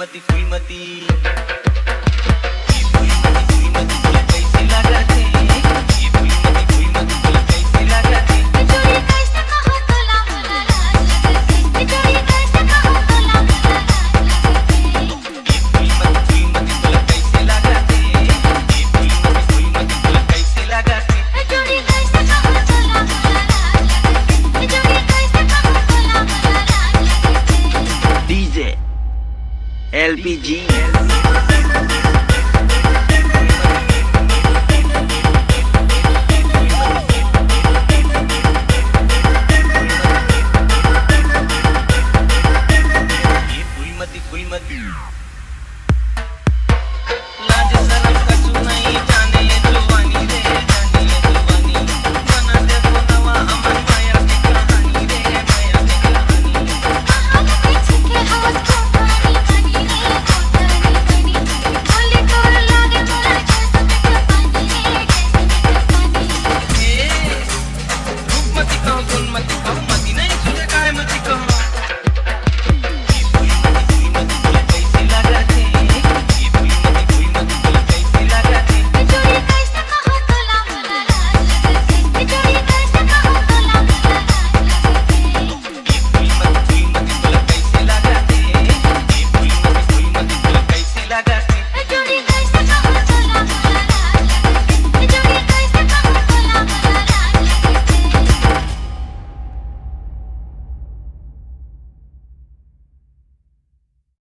फुलमती फुलमती फुलमती तुला कैसे लगाते ये फुलमती फुलमती तुला कैसे लगाते जोड़ी कैसे कहूँ तोला मोला लाज लगते जोड़ी कैसे कहूँ तोला मोला लाज लगते ये फुलमती फुलमती तुला कैसे लगाते ये फुलमती फुलमती तुला कैसे लगाते जोड़ी कैसे कहूँ तोला मोला लाज लगते जोड़ी कैसे कहूँ तोला मोला लाज लगते DJ LPG ये फुलमती फुलमती